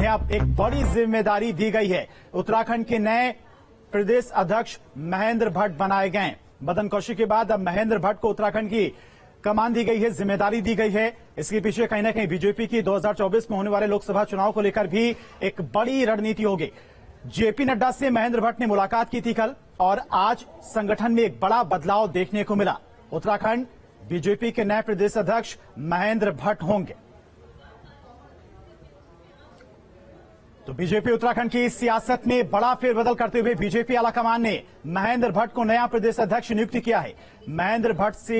उन्हें अब एक बड़ी जिम्मेदारी दी गई है। उत्तराखंड के नए प्रदेश अध्यक्ष महेंद्र भट्ट बनाए गए। मदन कौशिक के बाद अब महेंद्र भट्ट को उत्तराखंड की कमान दी गई है, जिम्मेदारी दी गई है। इसके पीछे कहीं ना कहीं बीजेपी की 2024 में होने वाले लोकसभा चुनाव को लेकर भी एक बड़ी रणनीति होगी। जेपी नड्डा से महेंद्र भट्ट ने मुलाकात की थी कल और आज संगठन में एक बड़ा बदलाव देखने को मिला। उत्तराखंड बीजेपी के नए प्रदेश अध्यक्ष महेंद्र भट्ट होंगे। तो बीजेपी उत्तराखंड की सियासत में बड़ा फेरबदल करते हुए बीजेपी आलाकमान ने महेंद्र भट्ट को नया प्रदेश अध्यक्ष नियुक्त किया है। महेंद्र भट्ट से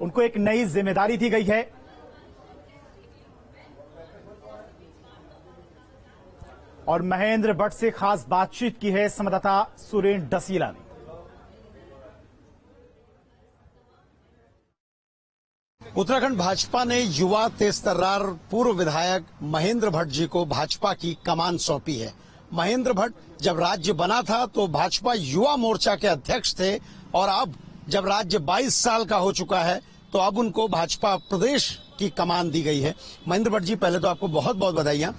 उनको एक नई जिम्मेदारी दी गई है। और महेंद्र भट्ट से खास बातचीत की है संवाददाता सुरेन डसीला ने। उत्तराखंड भाजपा ने युवा तेज तर्रार पूर्व विधायक महेंद्र भट्ट जी को भाजपा की कमान सौंपी है। महेंद्र भट्ट जब राज्य बना था तो भाजपा युवा मोर्चा के अध्यक्ष थे और अब जब राज्य 22 साल का हो चुका है तो अब उनको भाजपा प्रदेश की कमान दी गई है। महेंद्र भट्ट जी, पहले तो आपको बहुत बहुत बधाइयां।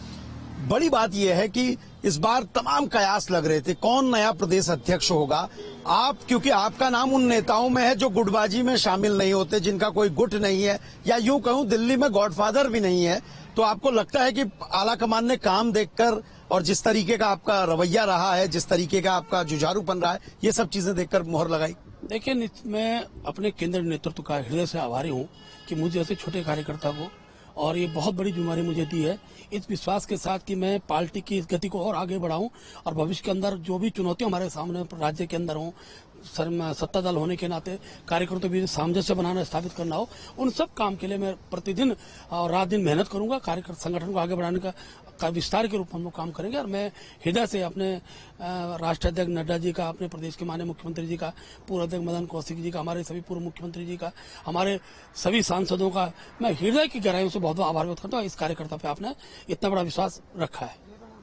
बड़ी बात यह है कि इस बार तमाम कयास लग रहे थे कौन नया प्रदेश अध्यक्ष होगा। आप, क्योंकि आपका नाम उन नेताओं में है जो गुटबाजी में शामिल नहीं होते, जिनका कोई गुट नहीं है, या यूं कहूं दिल्ली में गॉडफादर भी नहीं है। तो आपको लगता है कि आलाकमान ने काम देखकर और जिस तरीके का आपका रवैया रहा है, जिस तरीके का आपका जुझारूपन रहा है, ये सब चीजें देखकर मोहर लगाई? देखिए, मैं अपने केंद्रीय नेतृत्व का हृदय से आभारी हूं कि मुझे ऐसे छोटे कार्यकर्ता को और ये बहुत बड़ी जिम्मेदारी मुझे दी है, इस विश्वास के साथ कि मैं पार्टी की इस गति को और आगे बढ़ाऊं और भविष्य के अंदर जो भी चुनौतियां हमारे सामने राज्य के अंदर हों, सत्ता दल होने के नाते कार्यकर्ताओं के बीच सामंजस्य बनाना, स्थापित करना हो, उन सब काम के लिए मैं प्रतिदिन और रात दिन मेहनत करूंगा। कार्यकर्ता संगठन को आगे बढ़ाने का विस्तार के रूप में हम लोग काम करेंगे और मैं हृदय से अपने राष्ट्रीय अध्यक्ष नड्डा जी का, अपने प्रदेश के माननीय मुख्यमंत्री जी का, पूर्व अध्यक्ष मदन कौशिक जी का, हमारे सभी पूर्व मुख्यमंत्री जी का, हमारे सभी सांसदों का मैं हृदय की गहराइयों से बहुत बहुत आभार व्यक्त करता हूँ। इस कार्यकर्ता पे आपने इतना बड़ा विश्वास रखा है।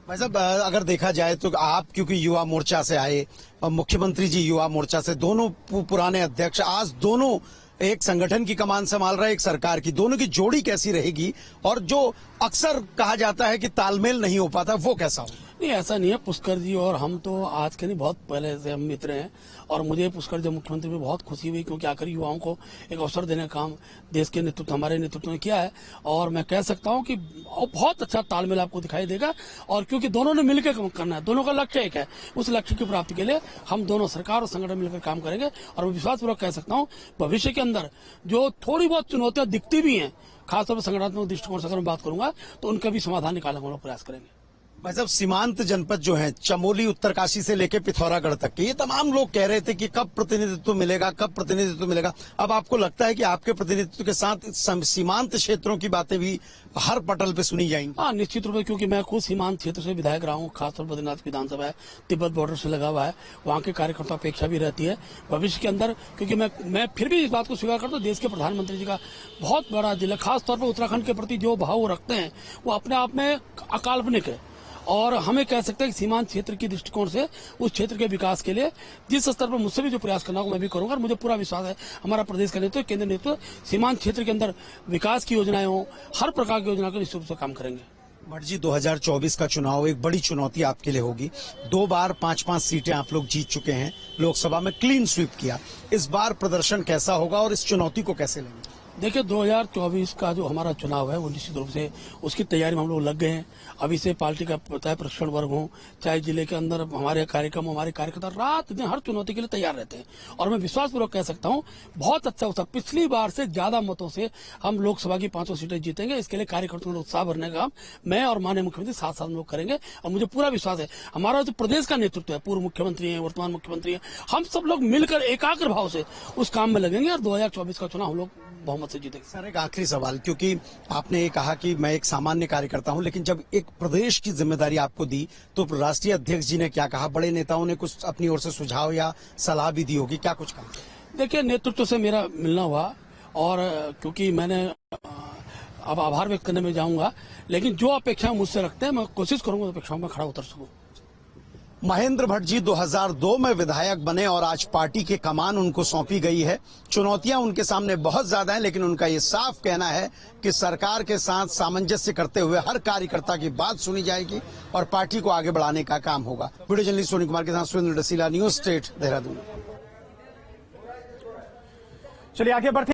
भाई साहब, अगर देखा जाए तो आप क्योंकि युवा मोर्चा से आए और मुख्यमंत्री जी युवा मोर्चा से, दोनों पुराने अध्यक्ष, आज दोनों एक संगठन की कमान संभाल रहे, एक सरकार की, दोनों की जोड़ी कैसी रहेगी? और जो अक्सर कहा जाता है कि तालमेल नहीं हो पाता, वो कैसा हो? नहीं, ऐसा नहीं है। पुष्कर जी और हम तो आज के नहीं, बहुत पहले से हम मित्र हैं और मुझे पुष्कर जी मुख्यमंत्री में बहुत खुशी हुई क्योंकि आखिर युवाओं को एक अवसर देने का काम देश के नेतृत्व, हमारे नेतृत्व ने किया है और मैं कह सकता हूं कि बहुत अच्छा तालमेल आपको दिखाई देगा। और क्योंकि दोनों ने मिलकर काम करना है, दोनों का लक्ष्य एक है, उस लक्ष्य की प्राप्ति के लिए हम दोनों सरकार और संगठन मिलकर काम करेंगे। और मैं विश्वासपूर्वक कह सकता हूँ भविष्य के अंदर जो थोड़ी बहुत चुनौतियां दिखती भी हैं, खासतौर पर संगठनात्मक दृष्टिकोण से अगर मैं बात करूंगा तो उनका भी समाधान निकालने का हम लोग प्रयास करेंगे। भाई साहब, सीमांत जनपद जो है, चमोली, उत्तरकाशी से लेकर पिथौरागढ़ तक के, ये तमाम लोग कह रहे थे कि कब प्रतिनिधित्व मिलेगा, कब प्रतिनिधित्व मिलेगा। अब आपको लगता है कि आपके प्रतिनिधित्व के साथ सीमांत क्षेत्रों की बातें भी हर पटल पे सुनी जाएंगी? हाँ, निश्चित रूप से, क्योंकि मैं खुद सीमांत क्षेत्र से विधायक रहा हूँ, खासतौर पर बद्रीनाथ विधानसभा है, तिब्बत बॉर्डर से लगा हुआ है, वहाँ के कार्यकर्ता अपेक्षा भी रहती है भविष्य के अंदर। क्योंकि मैं फिर भी इस बात को स्वीकार करता हूँ, देश के प्रधानमंत्री जी का बहुत बड़ा दिल है, खासतौर पर उत्तराखंड के प्रति जो भाव रखते हैं वो अपने आप में अकाल्पनिक है। और हमें कह सकते हैं कि सीमांत क्षेत्र की दृष्टिकोण से उस क्षेत्र के विकास के लिए जिस स्तर पर मुझसे भी जो प्रयास करना होगा मैं भी करूंगा। और मुझे पूरा विश्वास है हमारा प्रदेश का नेतृत्व, केंद्रीय नेतृत्व सीमांत क्षेत्र के अंदर विकास की योजनाएं हो, हर प्रकार की योजना को निश्चित रूप से काम करेंगे। भट्ट जी, 2024 का चुनाव एक बड़ी चुनौती आपके लिए होगी। 2 बार 5-5 सीटें आप लोग जीत चुके हैं, लोकसभा में क्लीन स्वीप किया। इस बार प्रदर्शन कैसा होगा और इस चुनौती को कैसे लेंगे? देखिए, 2024 का जो हमारा चुनाव है वो निश्चित रूप से उसकी तैयारी में हम लोग लग गए हैं। अभी से पार्टी का चाहे प्रशिक्षण वर्ग हो, चाहे जिले के अंदर हमारे कार्यक्रम, हमारे कार्यकर्ता रात दिन हर चुनौती के लिए तैयार रहते हैं। और मैं विश्वासपूर्वक कह सकता हूं बहुत अच्छा उत्साह, पिछली बार से ज्यादा मतों से हम लोकसभा की 5 सीटें जीतेंगे। इसके लिए कार्यकर्ताओं को उत्साह भरने का काम मैं और माननीय मुख्यमंत्री साथ साथ लोग करेंगे। और मुझे पूरा विश्वास है हमारा जो प्रदेश का नेतृत्व है, पूर्व मुख्यमंत्री है, वर्तमान मुख्यमंत्री है, हम सब लोग मिलकर एकाग्र भाव से उस काम में लगेंगे और 2024 का चुनाव हम लोग बहुमत से जीतेंगे। सर, एक आखिरी सवाल, क्योंकि आपने ये कहा कि मैं एक सामान्य कार्यकर्ता हूं, लेकिन जब एक प्रदेश की जिम्मेदारी आपको दी तो राष्ट्रीय अध्यक्ष जी ने क्या कहा? बड़े नेताओं ने कुछ अपनी ओर से सुझाव या सलाह भी दी होगी, क्या कुछ कहा? देखिए, नेतृत्व से मेरा मिलना हुआ और क्योंकि मैंने अब आभार व्यक्त करने में जाऊंगा, लेकिन जो अपेक्षा मुझसे रखते हैं मैं कोशिश करूंगा अपेक्षाओं में खड़ा उतर सकूं। महेंद्र भट्ट जी 2002 में विधायक बने और आज पार्टी की कमान उनको सौंपी गई है। चुनौतियां उनके सामने बहुत ज्यादा हैं, लेकिन उनका ये साफ कहना है कि सरकार के साथ सामंजस्य करते हुए हर कार्यकर्ता की बात सुनी जाएगी और पार्टी को आगे बढ़ाने का काम होगा। वीडियो जर्नलिस्ट सोनी कुमार के साथ सुरेंद्र डसीला, न्यूज स्टेट, देहरादून। चलिए आगे बढ़ते